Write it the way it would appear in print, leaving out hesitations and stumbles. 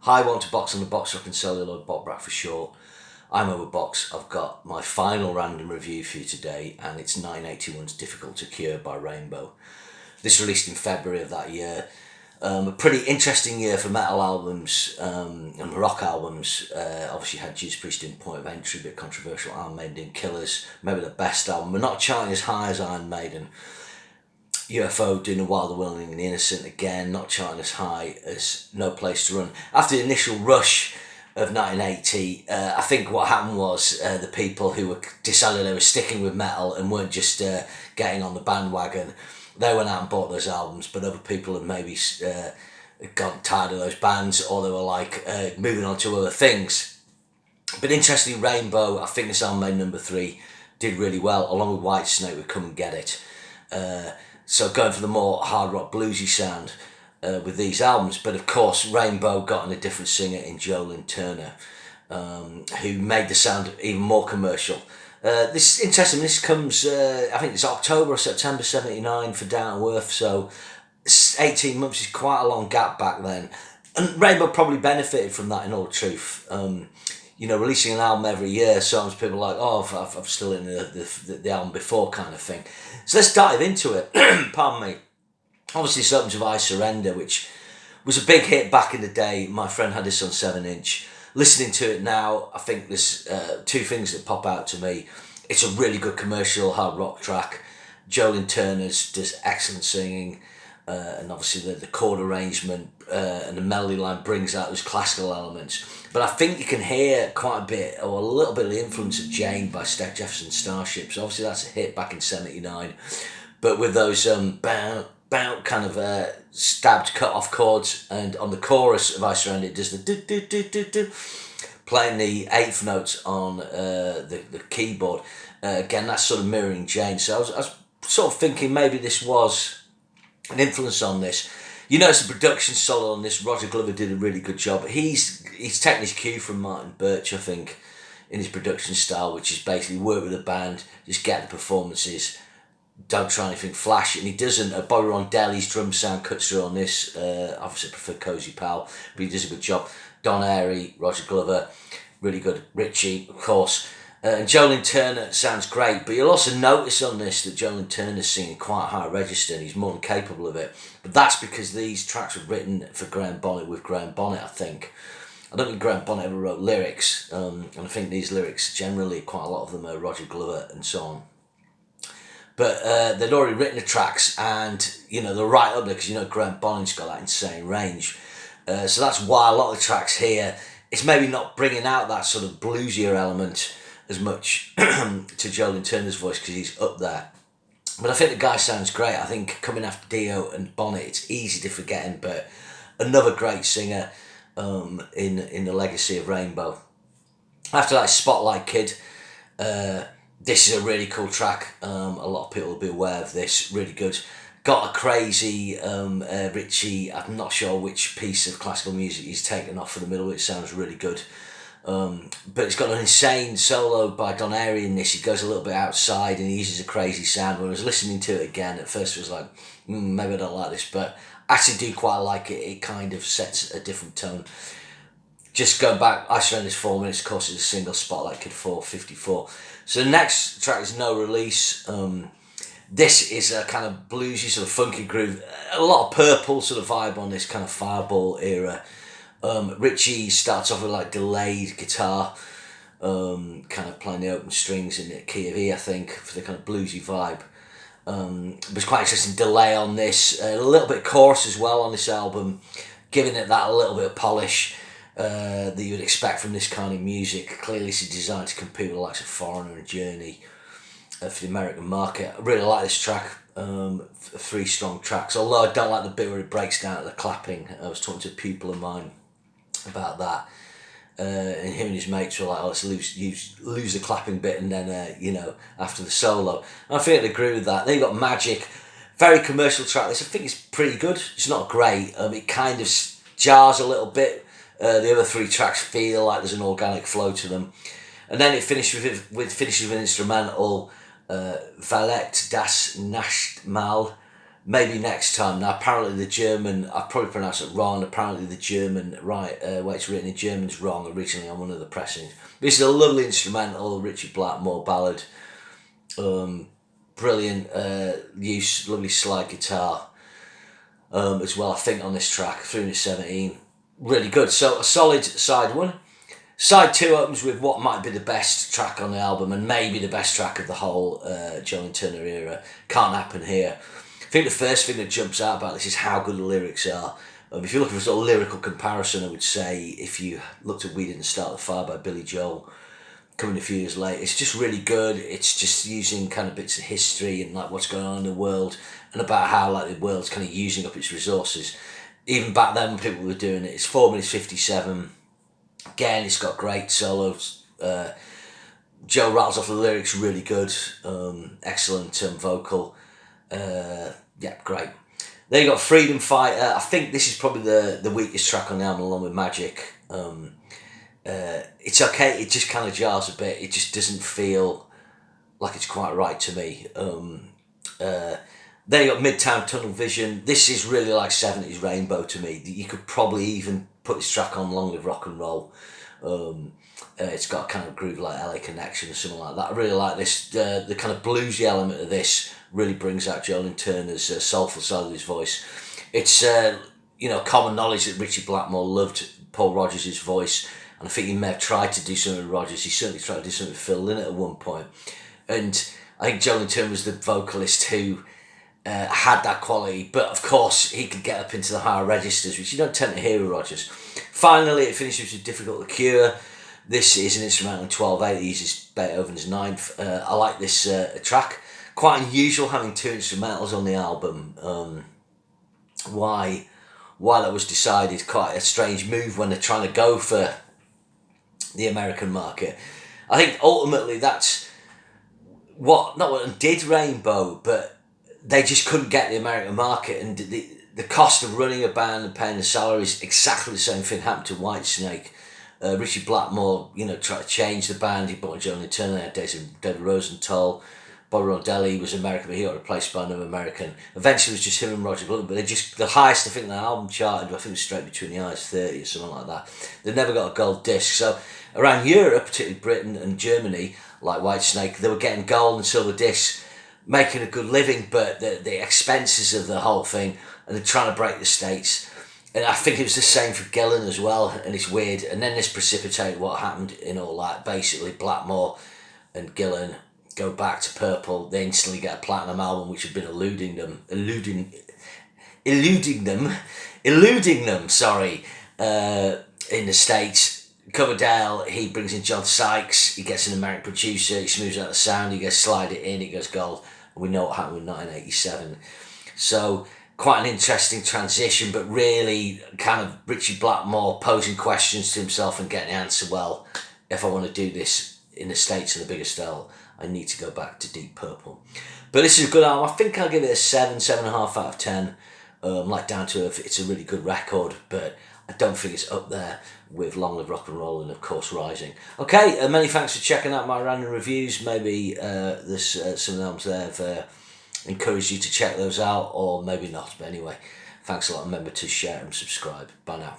Hi, welcome to Box on the Box, Rock and Celluloid, Bob Brack for short. I'm over Box. I've got my final random review for you today, and it's 1981's Difficult to Cure by Rainbow. This released in February of that year. A pretty interesting year for metal albums and rock albums. Obviously had Judas Priest in Point of Entry, a bit controversial. Iron Maiden, Killers, maybe the best album. We're not charting as high as Iron Maiden. UFO doing The Wild, the Willing and the Innocent again, not charting as high as No Place to Run. After the initial rush of 1980, I think what happened was the people who were decided they were sticking with metal and weren't just getting on the bandwagon, they went out and bought those albums, but other people had maybe got tired of those bands, or they were like moving on to other things. But interestingly, Rainbow, I think this album made number 3, did really well, along with Whitesnake with Come and Get It. So going for the more hard rock bluesy sound with these albums. But of course, Rainbow got on a different singer in Joe Lynn Turner, who made the sound even more commercial. This is interesting. This comes, I think it's October or September 79 for Down to Earth. So 18 months is quite a long gap back then. And Rainbow probably benefited from that, in all truth. Releasing an album every year, sometimes people are like, oh, I'm still in the album before kind of thing. So let's dive into it. Pardon me. Obviously, this opens with I Surrender, which was a big hit back in the day. My friend had this on 7-inch. Listening to it now, I think there's two things that pop out to me. It's a really good commercial hard rock track. Joe Lynn Turner's does excellent singing, and obviously the chord arrangement and the melody line brings out those classical elements. But I think you can hear quite a bit, or a little bit of the influence of Jane by Stack Jefferson Starship. So obviously that's a hit back in 79. But with those bow kind of stabbed cut off chords, and on the chorus of I Surrender it does the do do do do do, playing the eighth notes on the keyboard. Again, that's sort of mirroring Jane. So I was sort of thinking maybe this was an influence on this. You notice the production solo on this, Roger Glover did a really good job. He's taken his cue from Martin Birch, I think, in his production style, which is basically work with a band, just get the performances, don't try anything flash, and he doesn't. Bobby Rondelli's drum sound cuts through on this. Obviously I prefer Cozy Powell, but he does a good job. Don Airey, Roger Glover, really good. Richie, of course. And Joe Lynn Turner sounds great, but you'll also notice on this that Joe Lynn Turner's singing quite high register, and he's more than capable of it. But that's because these tracks were written for Graham Bonnet with Graham Bonnet, I think. I don't think Graham Bonnet ever wrote lyrics, and I think these lyrics, generally, quite a lot of them are Roger Glover and so on. But they'd already written the tracks, and they're right up there because Graham Bonnet's got that insane range. So that's why a lot of the tracks here, it's maybe not bringing out that sort of bluesier element as much to Joe Lynn Turner's voice because he's up there. But I think the guy sounds great. I think coming after Dio and Bonnet, it's easy to forget him, but another great singer in the legacy of Rainbow. After that, Spotlight Kid. This is a really cool track. A lot of people will be aware of this. Really good. Got a crazy Richie. I'm not sure which piece of classical music he's taken off for the middle. It sounds really good. But it's got an insane solo by Don Airey in this. He goes a little bit outside and he uses a crazy sound. When I was listening to it again, at first it was like, maybe I don't like this, but I actually do quite like it. It kind of sets a different tone. Just go back, I Surrender's 4 minutes, of course it's a single, Spotlight Kid 4:54. So the next track is No Release. This is a kind of bluesy, sort of funky groove. A lot of Purple sort of vibe on this kind of Fireball era. Richie starts off with like delayed guitar, kind of playing the open strings in the key of E, I think, for the kind of bluesy vibe. But it's quite interesting delay on this, a little bit of chorus as well on this album, giving it that a little bit of polish that you would expect from this kind of music. Clearly it's designed to compete with the likes of Foreigner and Journey for the American market. I really like this track. 3 strong tracks, although I don't like the bit where it breaks down at the clapping. I was talking to a pupil of mine about that, and him and his mates were like, let's lose the clapping bit and then after the solo, and I think I'd agree with that. Then you got Magic, very commercial track. This I think is pretty good. It's not great. It kind of jars a little bit. The other 3 tracks feel like there's an organic flow to them, and then it finishes with an instrumental, Valect das Nachtmahl maybe next time. Now, apparently the German, I probably pronounced it wrong, apparently the German, where it's written in German is wrong originally on one of the pressings. This is a lovely instrumental, Richie Blackmore ballad. Brilliant use, lovely slide guitar as well, I think, on this track, 3:17. Really good. So a solid side one. Side two opens with what might be the best track on the album and maybe the best track of the whole Joe Lynn Turner era. Can't Happen Here. I think the first thing that jumps out about this is how good the lyrics are. If you're looking for a sort of lyrical comparison, I would say if you looked at We Didn't Start the Fire by Billy Joel, coming a few years later, it's just really good. It's just using kind of bits of history and like what's going on in the world and about how like the world's kind of using up its resources. Even back then when people were doing it, it's 4 minutes 57. Again, it's got great solos. Joe rattles off the lyrics really good. Excellent vocal. Yeah, great. Then you got Freedom Fighter. I think this is probably the weakest track on the album along with Magic. It's okay, it just kind of jars a bit. It just doesn't feel like it's quite right to me. Then you got Midtown Tunnel Vision. This is really like 70s Rainbow to me. You could probably even put this track on Long Live Rock and Roll. It's got a kind of groove like LA Connection or something like that. I really like this. The kind of bluesy element of this really brings out Joe Lynn Turner's soulful side of his voice. It's common knowledge that Richie Blackmore loved Paul Rodgers' voice, and I think he may have tried to do something with Rodgers. He certainly tried to do something with Phil Lynott at one point. And I think Joe Lynn Turner was the vocalist who had that quality, but of course he could get up into the higher registers, which you don't tend to hear with Rodgers. Finally, it finishes with Difficult to Cure. This is an instrumental in 12/8. It uses Beethoven's Ninth. I like this track. Quite unusual having two instrumentals on the album. Why that was decided, quite a strange move when they're trying to go for the American market. I think ultimately that's not what did Rainbow, but they just couldn't get the American market, and the cost of running a band and paying the salaries, exactly the same thing happened to Whitesnake. Richie Blackmore, tried to change the band. He brought Joe Lynn Turner, had David Rosenthal, Bob Rodelli was American, but he got replaced by another American. Eventually it was just him and Roger Blunt, but the highest I think the album charted, I think it was Straight Between the Eyes 30 or something like that. They never got a gold disc. So around Europe, particularly Britain and Germany, like Whitesnake, they were getting gold and silver discs, making a good living, but the expenses of the whole thing, and they're trying to break the States. And I think it was the same for Gillan as well, and it's weird. And then this precipitated what happened in all that. Basically, Blackmore and Gillan go back to Purple. They instantly get a platinum album, which had been eluding them. Sorry, in the States. Coverdale, he brings in John Sykes. He gets an American producer. He smooths out the sound. He goes slide it in. It goes gold. And we know what happened in 1987. So quite an interesting transition, but really kind of Richie Blackmore posing questions to himself and getting the answer. Well, if I want to do this in the States on the bigger scale, I need to go back to Deep Purple. But this is a good album. I think I'll give it a 7.5 out of 10. Like Down to Earth, it's a really good record, but I don't think it's up there with Long Live Rock and Roll and of course Rising. Okay, many thanks for checking out my random reviews. Maybe there's some of the albums there have encouraged you to check those out, or maybe not. But anyway, thanks a lot. Remember to share and subscribe. Bye now.